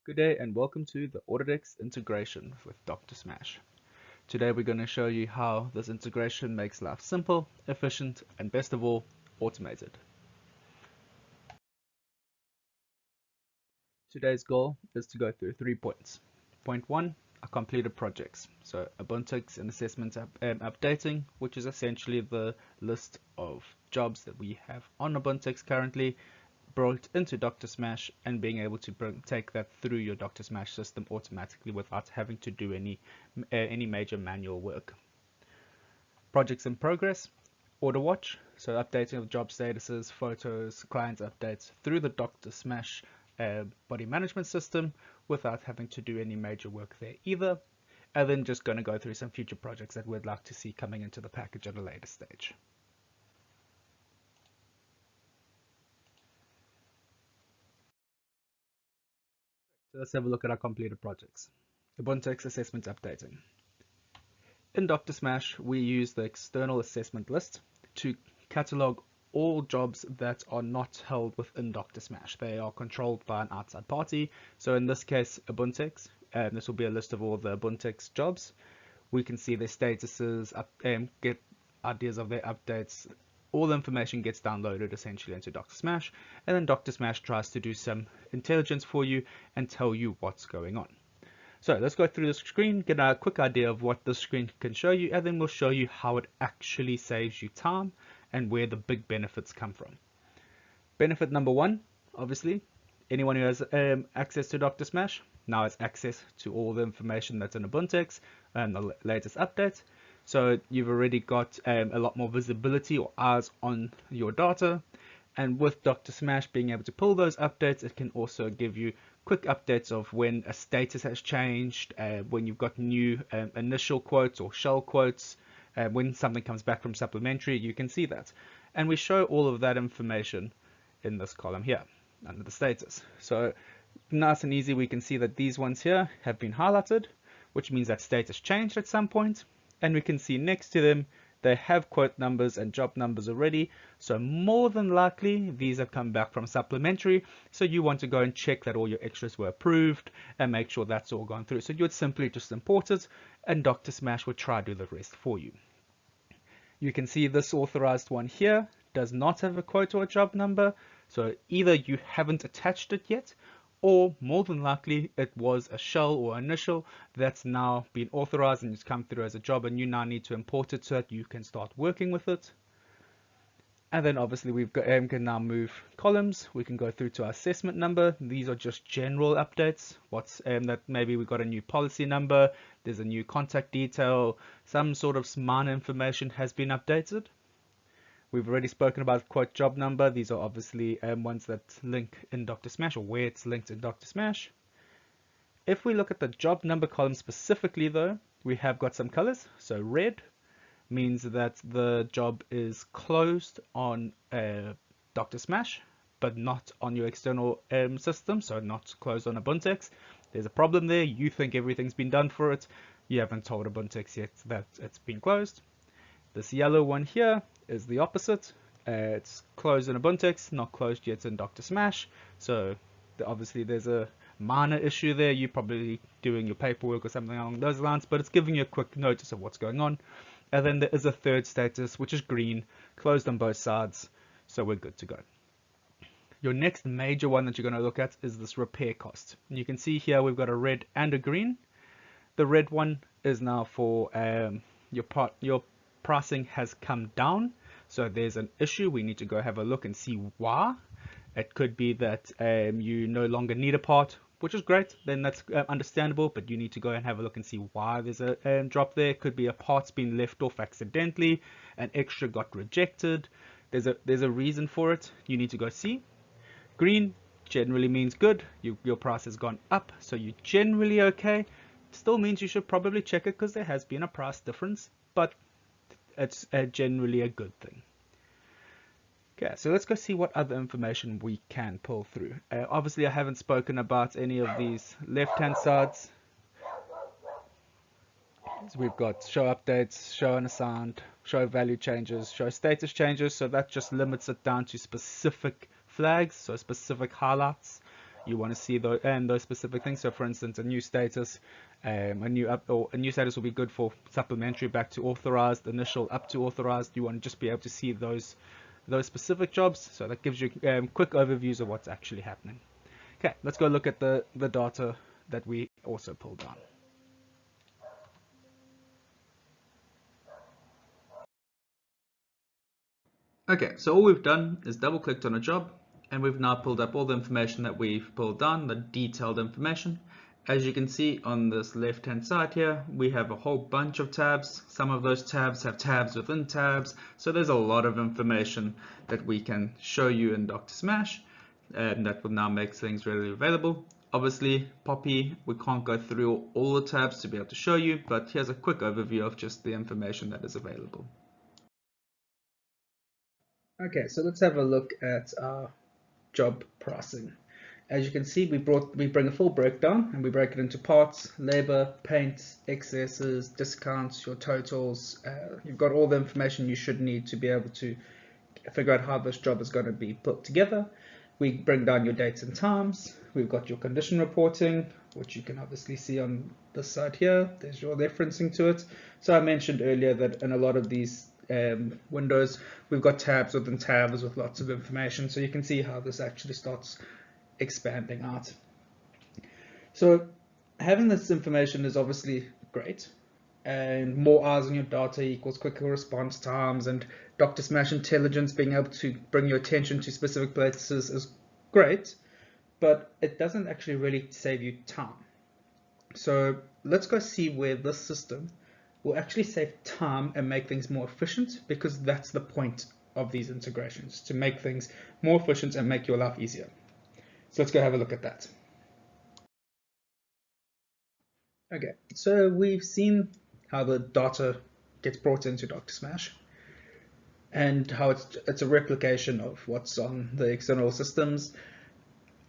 Good day and welcome to the Audatex integration with Dr. Smash. Today we're going to show you how this integration makes life simple, efficient, and best of all, automated. Today's goal is to go through 3 points. Point 1 are completed projects. So Abuntex and assessment updating, which is essentially the list of jobs that we have on Abuntex currently, brought into Dr. Smash and being able to take that through your Dr. Smash system automatically without having to do any major manual work. Projects in progress, order watch, so updating of job statuses, photos, client updates through the Dr. Smash body management system without having to do any major work there either. And then just going to go through some future projects that we'd like to see coming into the package at a later stage. So let's have a look at our completed projects. Abuntex assessment updating. In Dr. Smash, we use the external assessment list to catalog all jobs that are not held within Dr. Smash. They are controlled by an outside party. So in this case, Abuntex, and this will be a list of all the Abuntex jobs. We can see their statuses, get ideas of their updates. All the information gets downloaded essentially into Dr. Smash, and then Dr. Smash tries to do some intelligence for you and tell you what's going on. So let's go through the screen, get a quick idea of what the screen can show you, and then we'll show you how it actually saves you time and where the big benefits come from. Benefit number 1, obviously, anyone who has access to Dr. Smash now has access to all the information that's in Abuntex and the latest updates. So you've already got a lot more visibility or eyes on your data. And with Dr. Smash being able to pull those updates, it can also give you quick updates of when a status has changed, when you've got new initial quotes or shell quotes, when something comes back from supplementary, you can see that. And we show all of that information in this column here under the status. So nice and easy, we can see that these ones here have been highlighted, which means that status changed at some point. And we can see next to them, they have quote numbers and job numbers already. So more than likely, these have come back from supplementary. So you want to go and check that all your extras were approved and make sure that's all gone through. So you would simply just import it and Dr. Smash would try to do the rest for you. You can see this authorized one here does not have a quote or a job number. So either you haven't attached it yet, or more than likely it was a shell or initial that's now been authorized and it's come through as a job, and you now need to import it so that you can start working with it. And then obviously we've got can now move columns. We can go through to our assessment number. These are just general updates. What's that maybe we got a new policy number, there's a new contact detail, some sort of minor information has been updated. We've already spoken about quote job number. These are obviously ones that link in Dr. Smash, or where it's linked in Dr. Smash. If we look at the job number column specifically though, we have got some colors. So red means that the job is closed on Dr. Smash, but not on your external system, so not closed on Abuntex. There's a problem there. You think everything's been done for it. You haven't told Abuntex yet that it's been closed. This yellow one here is the opposite. It's closed in Abuntex, not closed yet in Dr. Smash. So obviously there's a minor issue there. You're probably doing your paperwork or something along those lines, but it's giving you a quick notice of what's going on. And then there is a third status, which is green, closed on both sides. So we're good to go. Your next major one that you're going to look at is this repair cost. And you can see here we've got a red and a green. The red one is now for your pricing has come down, so there's an issue. We need to go have a look and see why. It could be that you no longer need a part, which is great, then that's understandable, but you need to go and have a look and see why there's a drop there. It could be a part's been left off accidentally, an extra got rejected, there's a reason for it. You need to go see. Green generally means good, your price has gone up, so you're generally okay. Still means you should probably check it because there has been a price difference, but it's generally a good thing. Okay, so let's go see what other information we can pull through. Obviously, I haven't spoken about any of these left-hand sides. So we've got show updates, show unassigned, show value changes, show status changes. So that just limits it down to specific flags, so specific highlights. you want to see those specific things. So for instance, a new status, a new status will be good for supplementary back to authorized, initial up to authorized. You want to just be able to see those specific jobs. So that gives you quick overviews of what's actually happening. Okay, let's go look at the data that we also pulled down. Okay, so all we've done is double clicked on a job, and we've now pulled up all the information that we've pulled down, the detailed information. As you can see on this left hand side here, we have a whole bunch of tabs. Some of those tabs have tabs within tabs, so there's a lot of information that we can show you in Dr. Smash, and that will now make things readily available. Obviously, Poppy, we can't go through all the tabs to be able to show you, but here's a quick overview of just the information that is available. Okay, so let's have a look at our job pricing. As you can see, we bring a full breakdown, and we break it into parts, labor, paint, excesses, discounts, your totals. You've got all the information you should need to be able to figure out how this job is going to be put together. We bring down your dates and times. We've got your condition reporting, which you can obviously see on this side here. There's your referencing to it. So I mentioned earlier that in a lot of these windows, we've got tabs within tabs with lots of information, so you can see how this actually starts expanding out. So having this information is obviously great, and more eyes on your data equals quicker response times, and Dr. Smash intelligence, being able to bring your attention to specific places, is great, but it doesn't actually really save you time. So let's go see where this system will actually save time and make things more efficient, because that's the point of these integrations, to make things more efficient and make your life easier. So let's go have a look at that. Okay, so we've seen how the data gets brought into Dr. Smash and how it's a replication of what's on the external systems.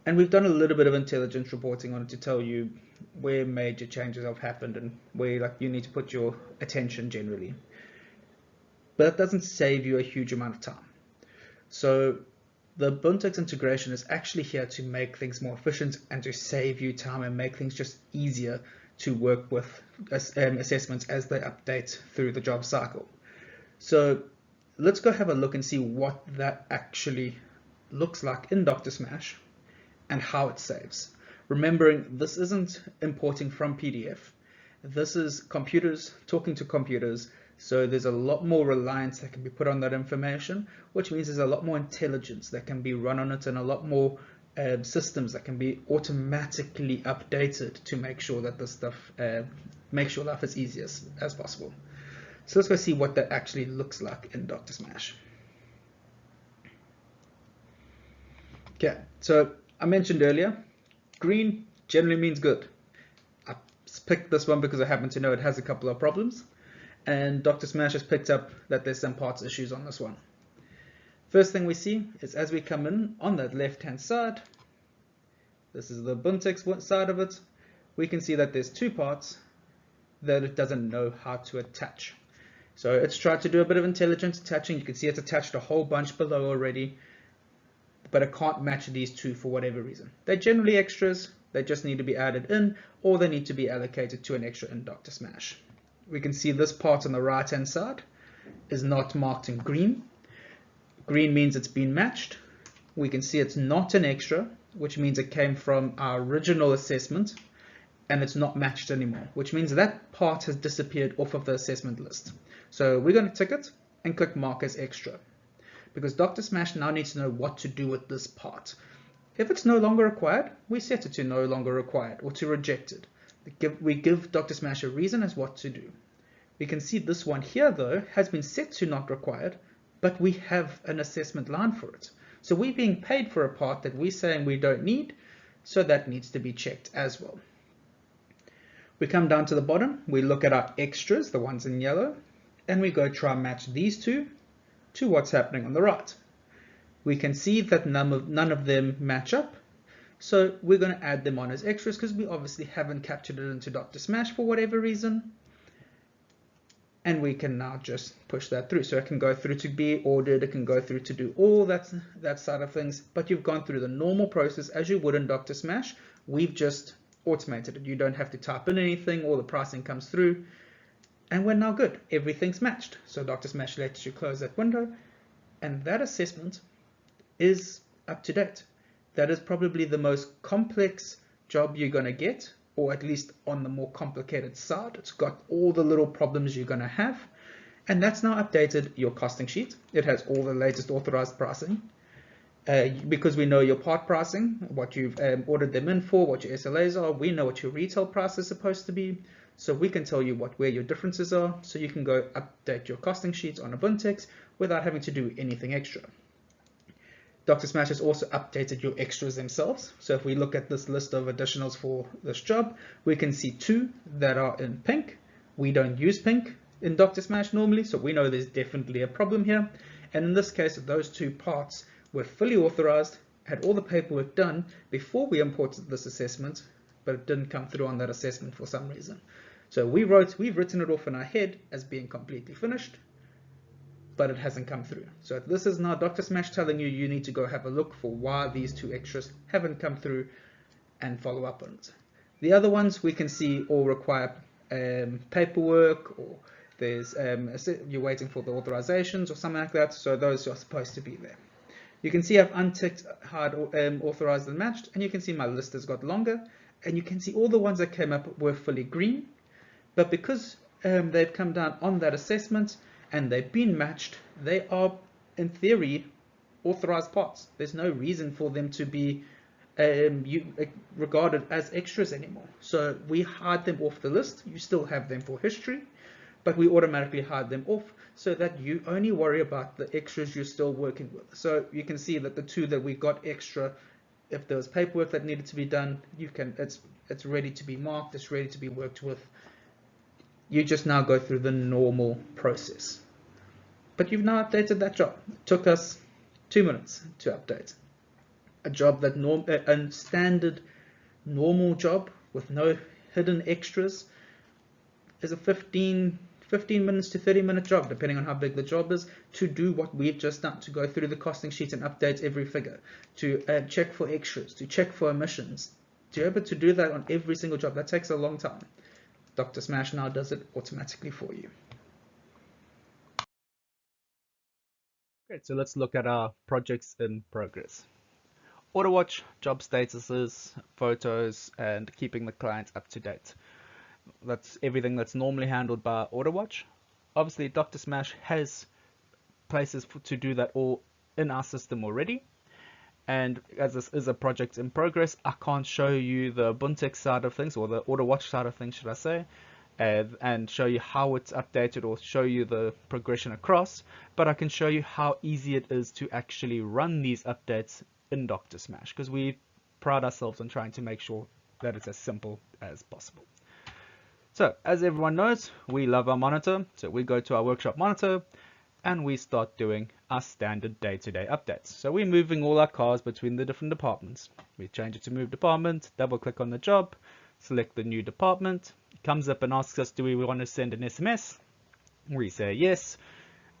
And we've done a little bit of intelligence reporting on it to tell you where major changes have happened and where you need to put your attention generally. But it doesn't save you a huge amount of time. So the Abuntex integration is actually here to make things more efficient and to save you time and make things just easier to work with assessments as they update through the job cycle. So let's go have a look and see what that actually looks like in Dr. Smash and how it saves. Remembering, this isn't importing from PDF. This is computers talking to computers, so there's a lot more reliance that can be put on that information, which means there's a lot more intelligence that can be run on it and a lot more systems that can be automatically updated to make sure that this stuff makes your life as easy as possible. So let's go see what that actually looks like in Dr. Smash. Okay, so I mentioned earlier, green generally means good. I picked this one because I happen to know it has a couple of problems, and Dr. Smash has picked up that there's some parts issues on this one. First thing we see is, as we come in on that left hand side, this is the Abuntex side of it, we can see that there's two parts that it doesn't know how to attach. So it's tried to do a bit of intelligent attaching. You can see it's attached a whole bunch below already, but it can't match these two for whatever reason. They're generally extras, they just need to be added in, or they need to be allocated to an extra in Dr. Smash. We can see this part on the right hand side is not marked in green. Green means it's been matched. We can see it's not an extra, which means it came from our original assessment, and it's not matched anymore, which means that part has disappeared off of the assessment list. So we're going to tick it and click mark as extra, because Dr. Smash now needs to know what to do with this part. If it's no longer required, we set it to no longer required or to reject it. We give Dr. Smash a reason as what to do. We can see this one here, though, has been set to not required, but we have an assessment line for it. So we're being paid for a part that we're saying we don't need, so that needs to be checked as well. We come down to the bottom, we look at our extras, the ones in yellow, and we go try and match these two to what's happening on the right. We can see that none of them match up, so we're going to add them on as extras because we obviously haven't captured it into Dr. Smash for whatever reason. and we can now just push that through. So it can go through to be ordered, it can go through to do all that side of things, but you've gone through the normal process as you would in Dr. Smash. We've just automated it. You don't have to type in anything, all the pricing comes through, and we're now good. Everything's matched. So Dr. Smash lets you close that window, and that assessment is up to date. That is probably the most complex job you're going to get, or at least on the more complicated side. It's got all the little problems you're going to have, and that's now updated your costing sheet. It has all the latest authorized pricing, because we know your part pricing, what you've ordered them in for, what your SLAs are. We know what your retail price is supposed to be, so we can tell you where your differences are, so you can go update your costing sheets on Abuntex without having to do anything extra. Dr. Smash has also updated your extras themselves. So if we look at this list of additionals for this job, we can see 2 that are in pink. We don't use pink in Dr. Smash normally, so we know there's definitely a problem here. And in this case, those 2 parts were fully authorized, had all the paperwork done before we imported this assessment, but it didn't come through on that assessment for some reason. So we've written it off in our head as being completely finished, but it hasn't come through. So this is now Dr. Smash telling you you need to go have a look for why these 2 extras haven't come through and follow up on it. The other ones we can see all require paperwork, or there's you're waiting for the authorizations or something like that, so those are supposed to be there. You can see I've unticked hard authorized and matched, and you can see my list has got longer, and you can see all the ones that came up were fully green, but because they've come down on that assessment and they've been matched, they are in theory authorized parts. There's no reason for them to be regarded as extras anymore. So we hide them off the list. You still have them for history, but we automatically hide them off so that you only worry about the extras you're still working with. So you can see that the 2 that we got extra, if there was paperwork that needed to be done, it's ready to be marked, it's ready to be worked with. You just now go through the normal process. But you've now updated that job. It took us 2 minutes to update. A job that a standard normal job with no hidden extras is a 15 minutes to 30-minute job, depending on how big the job is, to do what we've just done, to go through the costing sheet and update every figure, to check for extras, to check for omissions. To be able to do that on every single job, that takes a long time. Dr. Smash now does it automatically for you. Great, so let's look at our projects in progress. AutoWatch, job statuses, photos, and keeping the clients up to date. That's everything that's normally handled by AutoWatch. Obviously, Dr. Smash has places to do that all in our system already. And as this is a project in progress, I can't show you the Abuntex side of things, or the AutoWatch side of things, should I say, and show you how it's updated or show you the progression across, but I can show you how easy it is to actually run these updates in Dr. Smash, because we pride ourselves on trying to make sure that it's as simple as possible. So, as everyone knows, we love our monitor, so we go to our workshop monitor, and we start doing our standard day-to-day updates. So we're moving all our cars between the different departments. We change it to move department, double click on the job, select the new department. It comes up and asks us, do we want to send an SMS? We say yes,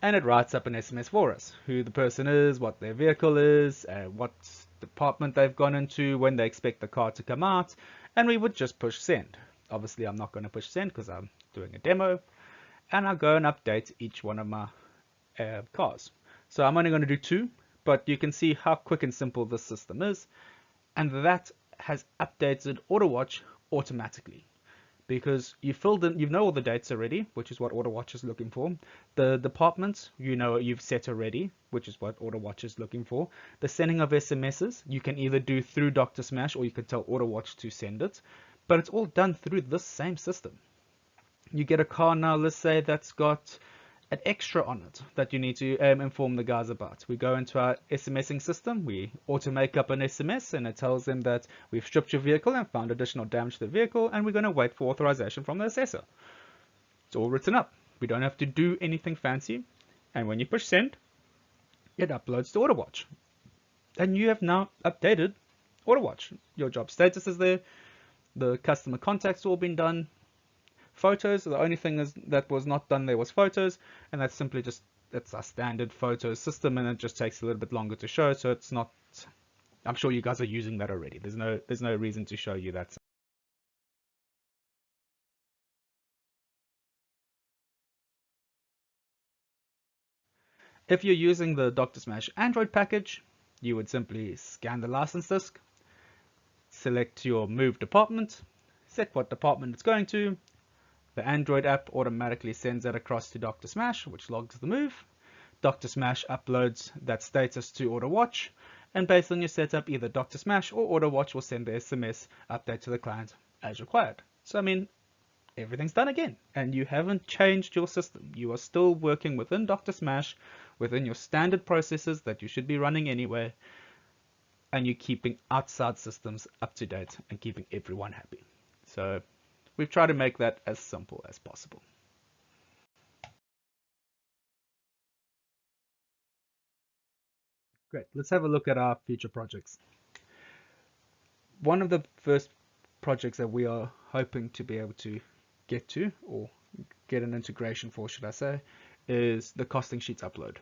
and it writes up an SMS for us. Who the person is, what their vehicle is, what department they've gone into, when they expect the car to come out, and we would just push send. Obviously I'm not going to push send because I'm doing a demo, and I'll go and update each one of my cars. So I'm only going to do 2, but you can see how quick and simple this system is, and that has updated AutoWatch automatically because you filled in, you know all the dates already, which is what AutoWatch is looking for. The departments, you know, you've set already, which is what AutoWatch is looking for. The sending of SMSs, you can either do through Dr. Smash or you can tell AutoWatch to send it, but it's all done through this same system. You get a car now, let's say, that's got an extra on it that you need to inform the guys about. We go into our SMSing system, we auto make up an SMS, and it tells them that we've stripped your vehicle and found additional damage to the vehicle, and we're going to wait for authorization from the assessor. It's all written up. We don't have to do anything fancy, and when you push send, it uploads to AutoWatch. And you have now updated AutoWatch. Your job status is there, the customer contact's all been done, photos. The only thing that was not done there was photos, and that's simply just, it's a standard photo system, and it just takes a little bit longer to show. So it's not, I'm sure you guys are using that already. There's no reason to show you that. If you're using the Dr. Smash Android package, you would simply scan the license disk, select your move department, set what department it's going to. The Android app automatically sends that across to Dr. Smash, which logs the move. Dr. Smash uploads that status to Audatex, and based on your setup, either Dr. Smash or Audatex will send the SMS update to the client as required. So I mean, everything's done again, and you haven't changed your system. You are still working within Dr. Smash, within your standard processes that you should be running anyway, and you're keeping outside systems up to date and keeping everyone happy. So we've tried to make that as simple as possible. Great, let's have a look at our future projects. One of the first projects that we are hoping to be able to get to, or get an integration for, should I say, is the costing sheets upload.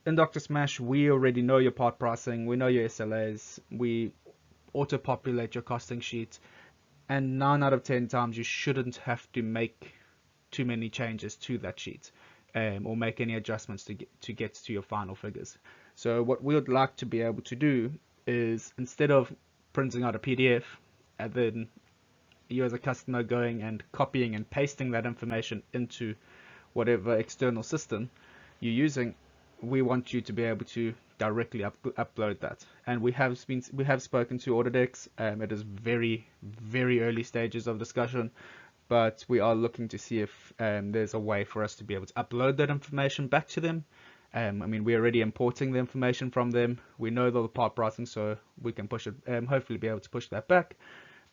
In Dr. Smash, we already know your part pricing, we know your SLAs, we auto-populate your costing sheet, and 9 out of 10 times you shouldn't have to make too many changes to that sheet, or make any adjustments to get to your final figures. So what we would like to be able to do is, instead of printing out a PDF and then you as a customer going and copying and pasting that information into whatever external system you're using, we want you to be able to directly upload that. And we have spoken to Audatex. It is very early stages of discussion, but we are looking to see if there's a way for us to be able to upload that information back to them. I mean, we're already importing the information from them. We know the part pricing, so we can push it, hopefully be able to push that back.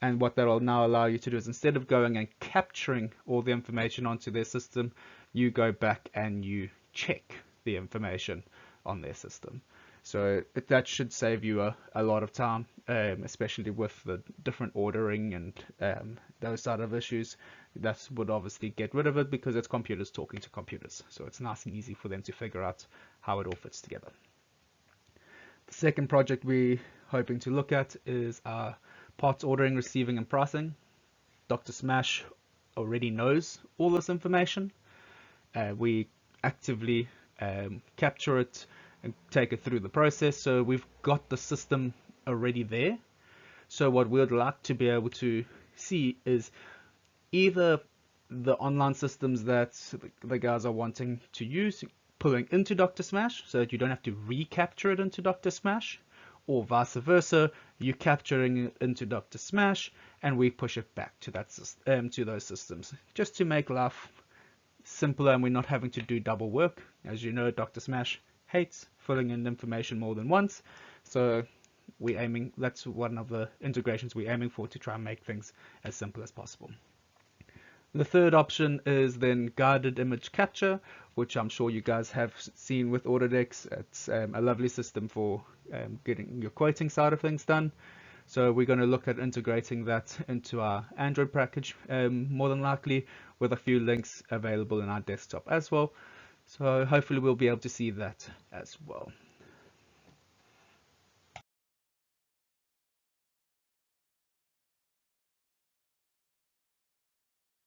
And what that will now allow you to do is, instead of going and capturing all the information onto their system, you go back and you check the information on their system. So that should save you a lot of time, especially with the different ordering and those sort of issues. That would obviously get rid of it, because it's computers talking to computers. So it's nice and easy for them to figure out how it all fits together. The second project we're hoping to look at is our parts ordering, receiving, and pricing. Dr. Smash already knows all this information. We actively capture it and take it through the process, so we've got the system already there. So what we'd like to be able to see is either the online systems that the guys are wanting to use, pulling into Dr. Smash so that you don't have to recapture it into Dr. Smash, or vice versa, you capturing it into Dr. Smash and we push it back to that to those systems, just to make life simpler and we're not having to do double work. As you know, Dr. Smash hates filling in information more than once, so that's one of the integrations we're aiming for, to try and make things as simple as possible. The third option is then guided image capture, which I'm sure you guys have seen with Audatex. It's a lovely system for getting your quoting side of things done. So we're going to look at integrating that into our Android package, more than likely, with a few links available in our desktop as well. So hopefully we'll be able to see that as well.